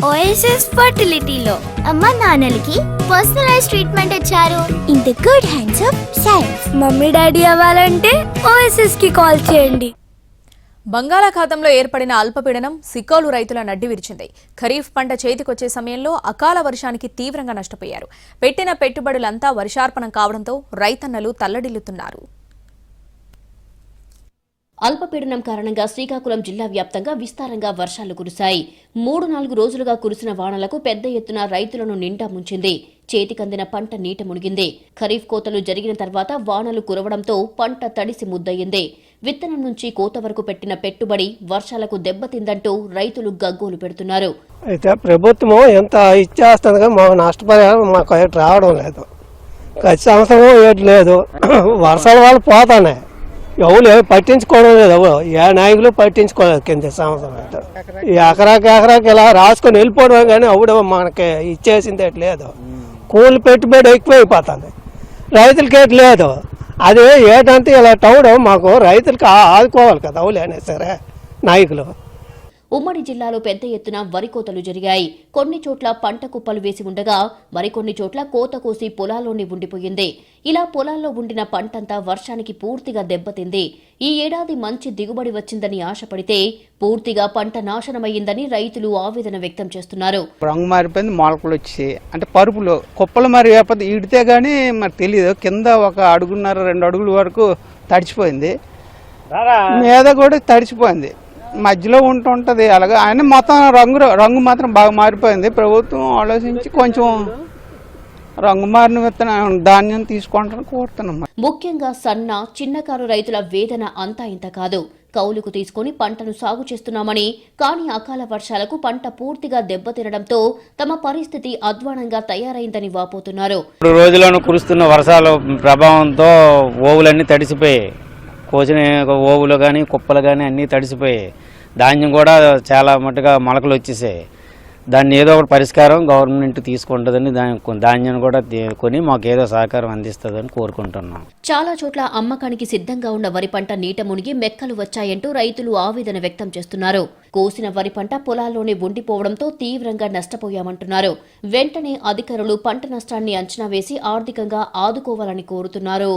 OSS ఫర్టిలిటీలో అమ్మ నాన్నలకి personalise treatment ఇచ్చారు in the good hands of science. Mummy daddy అవ్వాలంటే OSS కి కాల్ చేయండి. బంగాళాఖాతంలో ఏర్పడిన అల్పపీడనం సిక్కోలు రైతుల నడ్డి విరిచింది. ఖరీఫ్ పంట చేతికొచ్చే సమయంలో అకాల వర్షానికి తీవ్రంగా నష్టపోయారు. పెట్టిన పెట్టుబడులంతా వర్షార్పణం కావడంతో రైతన్నలు తల్లడిల్లుతున్నారు. అల్పపీడనం కారణంగా శ్రీకాకుళం జిల్లా వ్యాప్తంగా విస్తారంగా వర్షాలు కురిశాయి. 3-4 రోజులుగా కురిసిన వానలకు పెద్ద ఎత్తున రైతులను నిండా ముంచింది. చేతికందిన పంట నీట మునిగింది. ఖరీఫ్ కోతలు జరిగిన తర్వాత వానలు కురవడంతో పంట తడిసి ముద్దయింది. విత్తనం నుంచి కోత వరకు పెట్టిన పెట్టుబడి వర్షాలకు దెబ్బతిందంటూ రైతులు గగ్గోలు పెడుతున్నారు. అయితే ప్రభుత్వం ఎంత ఇచ్చేస్తుంది, మాకు నష్టపరిహారం మాకు రావడం లేదు. ప్రతి సంవత్సరం ఏటి లేదు. వర్షాల వాళ్ళు పోతానే, ఎవరు పట్టించుకోవడం లేదు. ఏ నాయకులు పట్టించుకోలేదు. కింద సంవత్సరం ఎకరాకి ఇలా రాసుకొని వెళ్ళిపోవడం కానీ అప్పుడు మనకి ఇచ్చేసింది లేదు. కూలి పెట్టుబడి ఎక్కువైపోతుంది, రైతులకి ఏటి లేదు. అది ఏటంటే ఇలా టౌడు మాకు రైతులకి ఆదుకోవాలి కదా, అవులేనే సరే నాయకులు. ఉమ్మడి జిల్లాలో పెద్ద ఎత్తున వరి కోతలు జరిగాయి. కొన్ని చోట్ల పంట కుప్పలు వేసి ఉండగా మరికొన్ని చోట్ల కోత కోసి పొలాల్లోనే ఉండిపోయింది. ఇలా పొలాల్లో ఉండిన పంటంతా వర్షానికి పూర్తిగా దెబ్బతింది. ఈ ఏడాది మంచి దిగుబడి వచ్చిందని ఆశపడితే పూర్తిగా పంట నాశనమయ్యిందని రైతులు ఆవేదన వ్యక్తం చేస్తున్నారు. రంగు మారిపోయింది, మొలకలు వచ్చి అంటే పరుపులు కుప్పలు మరి ఈడితే గానీ మరి తెలియదు. కింద 1 అడుగున్నర 2 అడుగుల వరకు తడిచిపోయింది, మీద కూడా తడిచిపోయింది, మధ్యలో ఉంటుంటది. అలాగే ఆయన మొత్తం రంగు మాత్రం బాగా మారిపోయింది. ప్రభుత్వం ఆలోచించి కొంచెం రంగు మారిన విత్తనం ధాన్యం తీసుకుంటాను కోరుతున్నాం. ముఖ్యంగా సన్న చిన్నకారు రైతుల వేదన అంతా ఇంత కాదు. కౌలుకు తీసుకుని పంటను సాగు చేస్తున్నామని, కానీ అకాల వర్షాలకు పంట పూర్తిగా దెబ్బతినడంతో తమ పరిస్థితి అధ్వానంగా తయారైందని వాపోతున్నారు. 3 రోజులను కురుస్తున్న వర్షాల ప్రభావంతో ఓవులన్నీ తడిసిపోయాయి. కోసిన ఓవులు కానీ కుప్పలు కానీ అన్నీ తడిసిపోయాయి. ధాన్యం కూడా చాలా మట్టుగా మొలకలు వచ్చేసాయి. దాన్ని ఏదో ఒకటి పరిష్కారం గవర్నమెంట్ తీసుకుంటుందని ధాన్యాన్ని కూడా కొని మాకు ఏదో సహకారం అందిస్తుందని కోరుకుంటున్నాం. చాలా చోట్ల అమ్మకానికి సిద్ధంగా ఉన్న వరి పంట నీట మునిగి మెక్కలు వచ్చాయంటూ రైతులు ఆవేదన వ్యక్తం చేస్తున్నారు. కోసిన వరి పంట పొలాల్లోనే ఉండిపోవడంతో తీవ్రంగా నష్టపోయామంటున్నారు. వెంటనే అధికారులు పంట నష్టాన్ని అంచనా వేసి ఆర్థికంగా ఆదుకోవాలని కోరుతున్నారు.